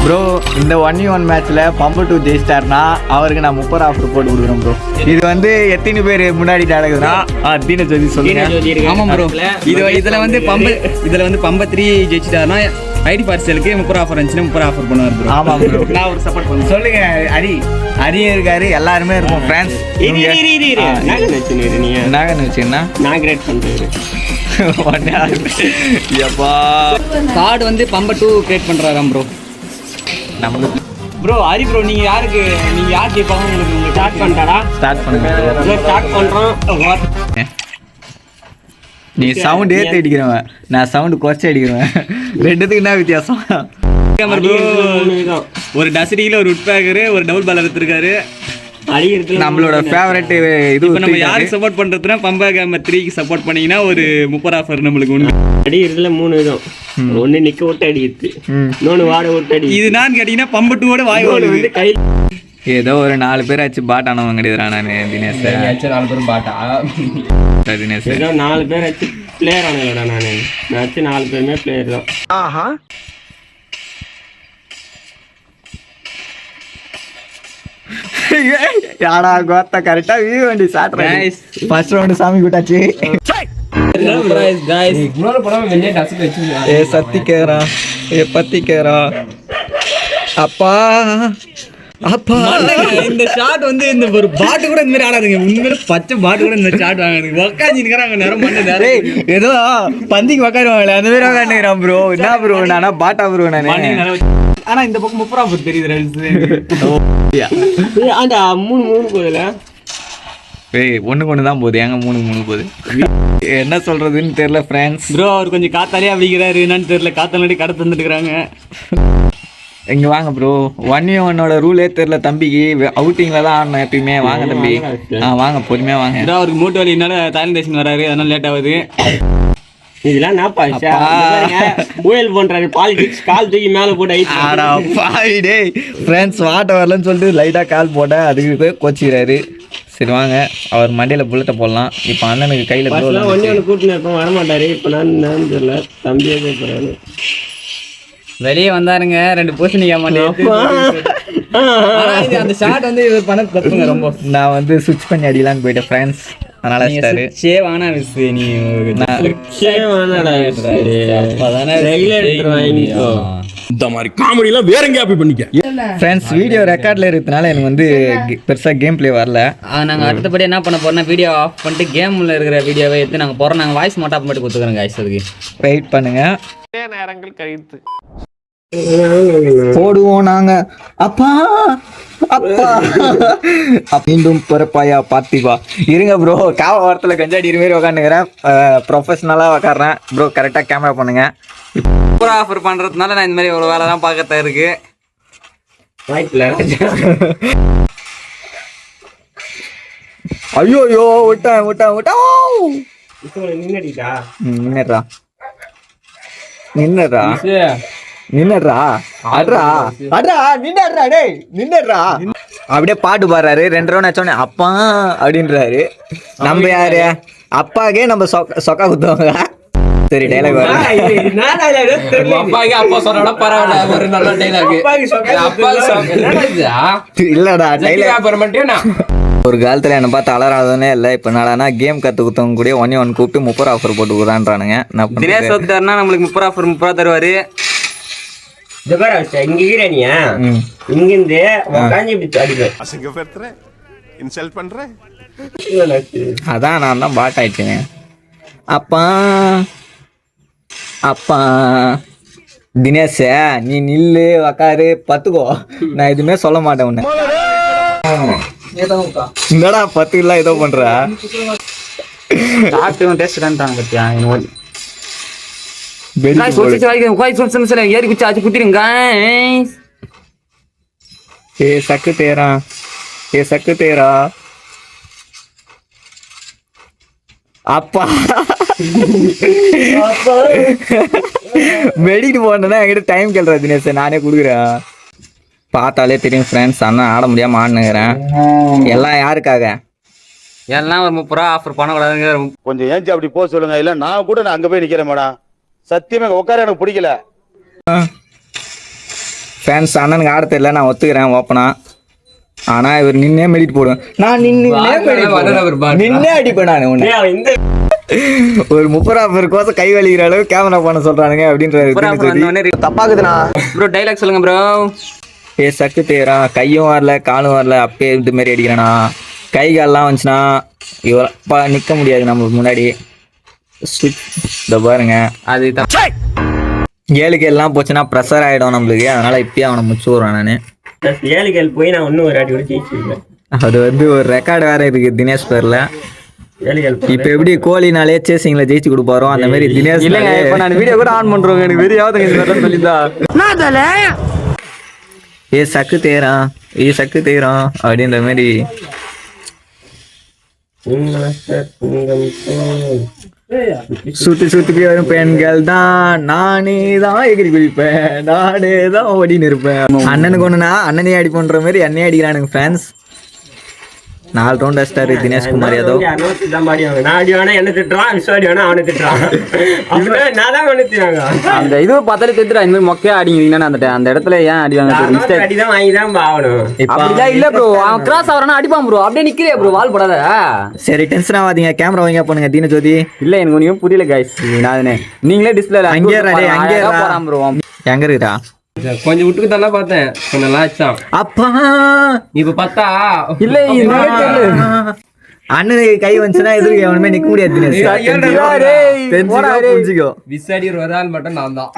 Bro இந்த 1v1 மேட்ச்ல pump 2 ஜெயிச்சிட்டாருன்னா அவருக்கு நான் 30 ஆஃபர் போட்டு கொடுக்குறேன் ப்ரோ. இது வந்து எத்தனை பேர் முன்னாடி நடக்குதுன்னா தீன ஜோதி சொல்லுங்க. ஆமாம் ப்ரோ, இதில் வந்து பம்பு 3 ஜெயிச்சிட்டாருன்னா ஐடி பார்சலுக்கு 30 ஆஃபர் இருந்துச்சுன்னா 30 ஆஃபர் பண்ணுவார் ப்ரோ. ஆமாம் ப்ரோ, நான் ஒரு சப்போர்ட் பண்ணுவேன். சொல்லுங்க அரியும் இருக்காரு, எல்லாருமே இருக்கும் ஃப்ரெண்ட்ஸ். நாகன்னு வச்சுன்னா நான் கிரேட் பண்ணுறேன். கார்டு வந்து பம்பு 2 கிரியேட் பண்ணுறாராம் ப்ரோ. நம்மளுக்கு ப்ரோ ஹரி ப்ரோ நீங்கள் யார் கேட்பாங்க உங்களுக்கு ஸ்டார்ட் பண்ணிட்டாரா? ஸ்டார்ட் பண்ணுங்க. ஸ்டார்ட் பண்ணுறோம். நீ சவுண்ட் ஏற்றி அடிக்கிறவன், நான் சவுண்டு குறைச்சி அடிக்கிறவன். ரெண்டுத்துக்கு என்ன வித்தியாசம்? ஒரு டசடியில் ஒரு உட் பேக்கரு ஒரு டபுள் பால் எடுத்துருக்காரு. நம்மளோட ஃபேவரட் இது. நம்ம யாருக்கு சப்போர்ட் பண்ணுறதுனா பம்பா கேமர் 3க்கு சப்போர்ட் பண்ணீங்கன்னா ஒரு 30 ஆஃபர் நம்மளுக்கு உண்டு. அடிக்கிறதுல 3 விதம். ஒன்று நிற்க விட்டு அடிக்கிறது, இன்னொன்று வாட விட்டு அடி. இது நான் கேட்டீங்கன்னா பம்பு 2 வாய் ஓடுது கை. ஏதோ ஒரு 4 பேர் ஆச்சு பாட் ஆனவங்க கிடையாதுடா. நான் தினேஷ் 4 பேரும் பாட்டா தினேஷ் ஏதோ 4 பேர் ஆச்சு பிளேயர் ஆனதுடா. நான் ஆச்சு 4 பேருமே பிளேயர் தான். ஆஹா யாடா கோத்தா கரெக்டா வியூ வண்டி சாட்றேன். ஃபர்ஸ்ட் ரவுண்ட் சாமி கூட்டாச்சு. ஏ சத்தி கேரா, ஏ பத்தி கேரா. அப்பா அப்பா இந்த ஷாட் வந்து இந்த ஒரு பாட்டு கூட இந்த மாதிரி ஆடாதுங்க. உண்மையில பச்சை பாட்டு கூட இந்த ஷாட் வாங்குது. உக்காந்துக்கிறாங்க நேரம் பண்ண ஏதோ பந்திக்கு உக்காருவாங்களே அந்த மாதிரி உக்காந்துக்கிறான் ப்ரோ. என்ன ப்ரோ நானா பாட்டா ப்ரோ நானு. ஆனா இந்த பக்கம் 30 ஆஃபர் தெரியுது. ஆண்டா 3 போதுல. ஏய் ஒண்ணு தான் போகுது. ஏங்க 3 போகுது. என்ன சொல்றதுன்னு தெரியல ஃப்ரெண்ட்ஸ். ப்ரோ அவர் கொஞ்சம் காத்தாலே அப்படிங்கிறாரு, என்னன்னு தெரியல. காத்தாலே கடை தந்துட்டுக்கிறாங்க. இங்க வாங்க ப்ரோ. 1v1 ரூலே தெரியல தம்பிக்கு. அவுட்டிங்ல தான் ஆடணும் எப்பயுமே. வாங்க தம்பி, வாங்க பொறுமையா வாங்க. அவருக்கு மூட்டு வலினால தாய்லாந்து தேசம் வராரு, அதனால லேட் ஆகுது. இதெல்லாம் நான் பாஷா ஊயல் பண்றாரு. பாலிடிக்ஸ் கால் தூக்கி மேலே போட்டு ஆடா பாய் டேய் ஃப்ரெண்ட்ஸ் வாட்ட வரலன்னு சொல்லிட்டு லைட்டாக கால் போட்டேன். அதுக்கு கோச்சிக்கிறாரு. சரி வாங்க அவர் மண்டையில் புல்லட்டை போடலாம். இப்போ அண்ணனுக்கு கையில் ஒன்று கூட்டின்னு இருப்போம், வரமாட்டாரு. இப்போ நான் தெரியல தம்பியே போகிறாரு. வெளியே வந்தாருங்க 2 பூசணிக்கா மாட்டேன். அந்த ஷாட் வந்து இவர் பண்ண தப்புங்க ரொம்ப. நான் வந்து சுவிட்ச் பண்ணி அடிக்கலான்னு போயிட்டேன் ஃப்ரெண்ட்ஸ். அதனால வானா விஸ் நீ இந்த மாதிரி காமெடிலாம் வேற எங்கேயா போய் பண்ணிக்க. ஃப்ரெண்ட்ஸ் வீடியோ ரெக்கார்ட்ல இருக்கிறதுனால எனக்கு வந்து பெருசாக கேம் பிளே வரல. நாங்கள் அடுத்தபடி என்ன பண்ண போறோம்னா வீடியோ ஆஃப் பண்ணிட்டு கேமில் இருக்கிற வீடியோவை எடுத்து நாங்கள் போகிறோம். நாங்கள் வாய்ஸ் மட்டும் மட்டும் கொடுத்துக்கிறோம் காய்ஸ். அதுக்கு வெயிட் பண்ணுங்க. நேரங்கள் கழித்து போடுவோம் நாங்க. அப்பா அப்பா மீண்டும் பிறப்பாயா பார்த்திபா. இருங்க ப்ரோ, காவ வாரத்தில் கஞ்சாடி மாரி உக்காந்துக்கிறேன். ப்ரொஃபஷனலாக உக்காடுறேன் ப்ரோ. கரெக்டாக கேமரா பண்ணுங்க. இப்போ ஆஃபர் பண்ணுறதுனால நான் இந்த மாதிரி ஒரு வேலை தான் பார்க்கறதா இருக்கு. ஐயோ ஐயோ விட்டேன் நின்னுடுறா அட்ரா டேய் நின்னுடுறா. அப்படியே பாட்டு பாடுறாரு. 2 ரவுண்ட் ஆச்சோடனே அப்பா அப்படின்றாரு. நம்ம யாரு அப்பாக்கே நம்ம சொக்கா குத்துவாங்க. சரி டைலாக் இல்லடா டைலாக். ஒரு காலத்துல என்ன பார்த்து அலறாதே இல்லை. இப்போ நாளானா கேம் கற்று கொடுத்தவங்க கூட 1v1 கூப்பிட்டு 30 ஆஃபர் போட்டு கொடுறான்றானுங்க. தினேஷ் வந்துட்டாருன்னா நம்மளுக்கு 30 ஆஃபர் 30 தருவாரு. இங்கிருந்து அதான் நான் தான் பாட் ஆயிடுச்சேன். அப்பா அப்பா தினேஷ் நீ நில்லு உக்காரு பத்துக்கோ. நான் எதுவுமே சொல்ல மாட்டேன் உன்னை. என்னடா 10 இல்ல ஏதோ பண்ற. ஏறி குச்சி ஆச்சு குத்திருங்க. ஏ சக்கு தேரா அப்பா மெடிக்கிட்டு போனா என்கிட்ட டைம் கேள்றா தினேஷ். நானே கொடுக்குறேன். பார்த்தாலே தெரியும் ஃப்ரெண்ட்ஸ். அண்ணா ஆட முடியாம ஆடுனுங்கிறேன். எல்லாம் யாருக்காக? எல்லாம் ஒரு 30 ரூபா ஆஃபர் பண்ணக்கூடாதுங்க. கொஞ்சம் ஏஞ்சி அப்படி போக சொல்லுங்க. இல்ல நான் கூட நான் அங்க போய் நிக்கிறேன் மேடம். சத்தியமா உட்கார எனக்கு பிடிக்கல. ஃபேன்ஸ் அண்ணனுக்கு ஆட தெரியல, நான் ஒத்துக்கிறேன் ஓப்பனா. ஆனா இவர் நின்னே மெடிட் போடுவேன். நான் நின்னே அடிப்பேன் நான் உன்னை. இந்த ஒரு 30 கோசம் கை வலிக்கிற அளவு கேமரா பண்ண சொல்றானுங்க அப்படின்ற தப்பாக்குதுண்ணா. ப்ரோ டைலாக் சொல்லுங்க ப்ரோ. ஏ சக்கு தேரா, கையும் வரல காலும் வரல, அப்பயே இது மாதிரி அடிக்கிறேண்ணா. கை கால்லாம் வந்துச்சுன்னா இவப்பா நிற்க முடியாது நம்மளுக்கு முன்னாடி. இதை பாருங்க, அது 7 எல்லாம் போச்சுன்னா ப்ரெஷர் ஆகிடும் நம்மளுக்கு. அதனால இப்பயே அவனை முடிச்சு விட்றேன் நான். 7 போய் நான் இன்னும் ஒரு அடி கூட ஜெயிச்சிருக்கேன். அது வந்து ஒரு ரெக்கார்டு வேற இருக்கு தினேஷ் பேர்ல. 7 இப்ப எப்படி கோலினாலே சேசிங்ல ஜெயிச்சு கொடுப்பாரோ அந்த மாதிரி தினேஷ். இல்லைங்க, இப்போ நான் வீடியோ கூட ஆன் பண்றோங்க. எனக்கு வெறியாவது இந்த மாதிரி சொல்லியிருந்தா ஏ சக்கு தேரா, ஏ சக்கு தேரா அப்படின்ற மாதிரி. சுத்தி சுத்தி வரும் பெண்கள் தான், நானே தான் எகிரி குதிப்பேன், நானே தான் ஓடின்னு இருப்பேன். அண்ணனுக்கு ஒண்ணுனா அண்ணனே அடி பண்ற மாதிரி என்னையே அடிக்கிறானுங்க ஃப்ரெண்ட்ஸ். 4 ரவுண்ட் அடிச்சிட்டாரு தினேஷ்குமார் யாதவ். நான் அடி வேணா என்ன திட்டுறான், விஸ்வா அடி வேணா அவனை திட்டுறான். நான் தான் நிறுத்தினாங்க. அந்த இது பார்த்தாலே தெரிஞ்சிடும். இந்த மாதிரி மொக்கையா அடிங்கன்னா அந்த இடத்துல ஏன் அடிவாங்க? அடிதான் வாங்கி தான் ஆகணும். அப்படிதான் இல்ல ப்ரோ, அவன் கிராஸ் ஆவறானா அடிப்பான் ப்ரோ. அப்படியே நிக்கிறே ப்ரோ, வால் போடாத. சரி டென்ஷன் ஆகாதீங்க, கேமரா வாங்க பண்ணுங்க தீனஜோதி. இல்ல எனக்கு ஒன்றும் புரியல கைஸ். நான் நீங்களே டிஸ்பிளே அங்கே போறான் ப்ரோ. எங்க இருக்குடா? கொஞ்சம் விட்டுக்கு தானே பார்த்தேன், கொஞ்சம் நல்லா ஆச்சான். அப்பா இப்ப பார்த்தா இல்ல அண்ணனுக்கு கை வந்துச்சுன்னா எதிர்க்க எவனுமே நிக்க முடியாது தினேஷ். புரிஞ்சுக்கோ. விசாடி ஒரு ஆள் மட்டும் நான் தான்.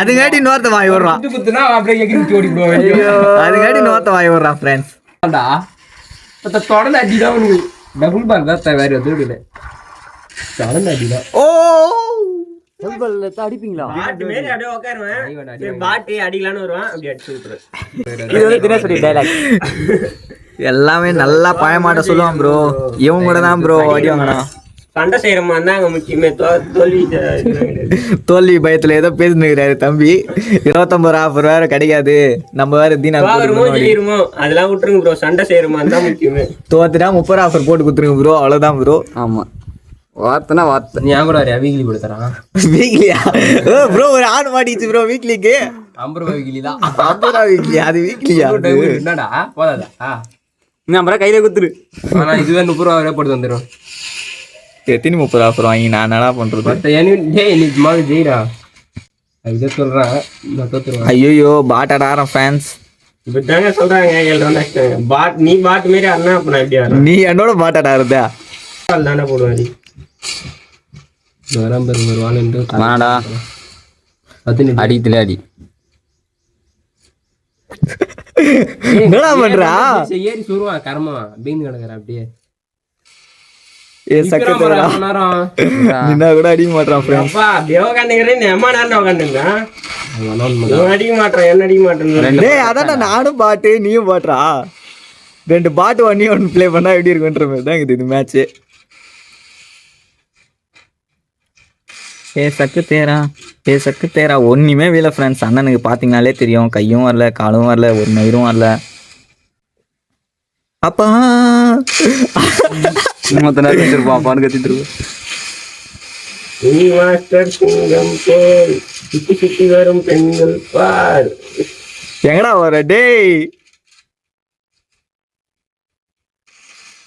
அதுக்காட்டி இன்னொருத்த வாங்கி விடுறான். குத்துனா அப்படியே எகிரி ஓடி போடுவேன். அதுக்காட்டி இன்னொருத்த வாங்கி விடுறான் ஃப்ரெண்ட்ஸ். தொடர்ந்து அடிதான் உனக்கு டபுள் பால் தான் வேற எதுவும் இல்லை. தொடர்ந்து அடிதான். ஓ அடிப்பீங்களா? பாட்டு மாரி அப்படியே உட்காருவேன். பாட்டு அடிக்கலான்னு வருவான், அப்படியே அடிச்சு விட்டுருவேன். இது வந்து தினேஷ் டைலாக். எல்லாமே நல்லா பயமாட்ட சொல்லுவான் ப்ரோ. இவங்க கூட தான் ப்ரோ அடி வாங்கணும். சண்டை செய்யற மாதிரி தான் அங்க முக்கியமே. தோல்வி பயத்துல ஏதோ பேசினுக்கிறாரு தம்பி. 29 ஆஃபர் வேற கிடைக்காது. நம்ம வேற தீனா இருமோ அதெல்லாம் விட்டுருங்க ப்ரோ. சண்டை செய்யற மாதிரி தான் முக்கியமே. தோத்துட்டா 30 ஆஃபர் போட்டு கொடுத்துருங்க ப்ரோ, அவ்வளவுதான் ப்ரோ. ஆமா, வார்த்தைனா வார்த்தை. நீ கூட வீக்லி கொடுத்துறான். வீக்லியா ப்ரோ? ஒரு ஆடு மாட்டிச்சு ப்ரோ வீக்லிக்கு. 50 ரூபாய் வீக்லி தான். 50 ரூபா வீக்லி? அது வீக்லியா? என்னடா போதாதா? நீ அப்புறம் கையில குத்துரு. ஆனா இதுவே 30 ரூபா வரை போட்டு வந்துடும். எத்தனை 30 ஆஃபர் வாங்கி நான் என்னடா பண்றது? ஜெயிரா இதை சொல்றேன், நான் தோத்துருவேன். ஐயோ பாட்டாடாரம் ஃபேன்ஸ் இப்பதாங்க சொல்றாங்க 7 ரன் பாட். நீ பாட் மாரி அண்ணா அப்ப நான் எப்படி ஆடுறேன்? நீ என்னோட பாட்டாடா இருந்தா தானே போடுவாரு. வாடா அடித்துல அடி. என்னடா பண்றா? ஏறி சுருவான் கர்மா பீந்து கிடக்குற அப்படியே. ஏ சக்கத்தேரா நின்னா கூட அடிக்க மாட்டான் ஃப்ரெண்ட்ஸ். அப்பா அப்படியே உட்காந்துக்கிறேன். எம்மா நேரம் உட்காந்துருந்தேன். அடிக்க மாட்டேன், என்ன அடிக்க மாட்டேன். டேய் அதான் நானும் பாட்டு நீயும் பாட்டுறா. 2 பாட்டு 1 ப்ளே பண்ணா எப்படி இருக்குன்ற மாதிரி தான் இது மேட்ச். ஏ சக்கு தேரா ஒன்றுமே வீல ஃப்ரெண்ட்ஸ். அண்ணனுக்கு பார்த்தீங்கனாலே தெரியும், கையும் வரல காலும் வரல ஒரு மயிரும் வரல. அப்பா மொத்த நேரம் வச்சிருப்பான் பானு கத்திட்டு. சுத்தி வரும் பெண்கள் பார். எங்கடா வர டேய்?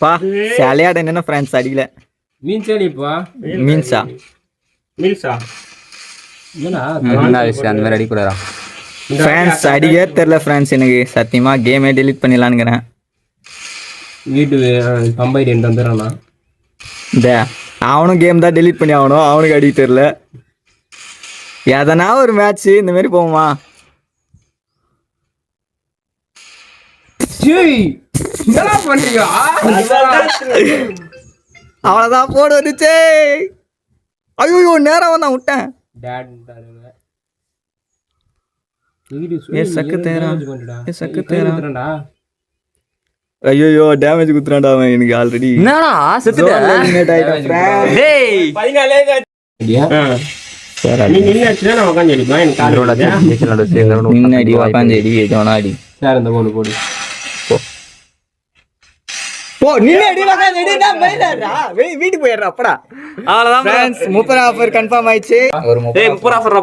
பா சாலையாட என்ன ஃப்ரெண்ட்ஸ் அடிக்கல. மீன்சா மீன்ஸா மீல்ஸா என்ன விஷயம் அந்த மாதிரி அடிக்கூடாதா? ஃப்ரெண்ட்ஸ் அடிக்கவே தெரில ஃப்ரெண்ட்ஸ். எனக்கு சத்தியமா கேமே டெலீட் பண்ணிடலான்னுக்கிறேன். வீட்டு கம்பைன் ரெண்டு வந்துடுறானா? இந்த அவனும் கேம் தான் டெலீட் பண்ணி ஆகணும். அவனுக்கு அடிக்க தெரில. எதனா ஒரு மேட்ச் இந்த மாதிரி போகுமா? அவ்வளோதான் போடு வந்துச்சே. ஐயோ நேரம் வந்தான் விட்டேன். ஐயோ டேமேஜ் குத்துறான்டா அவன் எனக்கு ஆல்ரெடி. என்னடா செத்துட்ட? டேய் 14 நீ நின்னு அடிச்சா நான் உட்கார்ந்து அடிப்பேன். எனக்கு கால் நின்னு அடி உட்கார்ந்து அடி எதோனா அடி. சார் இந்த போடு போடு போ நின்னு அடி உட்கார்ந்து அடி. நான் போயிடறா வீட்டுக்கு போயிடுறா அப்படா. அவ்வளவுதான் ஃப்ரெண்ட்ஸ் 30 ஆஃபர் கன்ஃபார்ம் ஆயிடுச்சு. ஒரு 30 ஆஃபர்.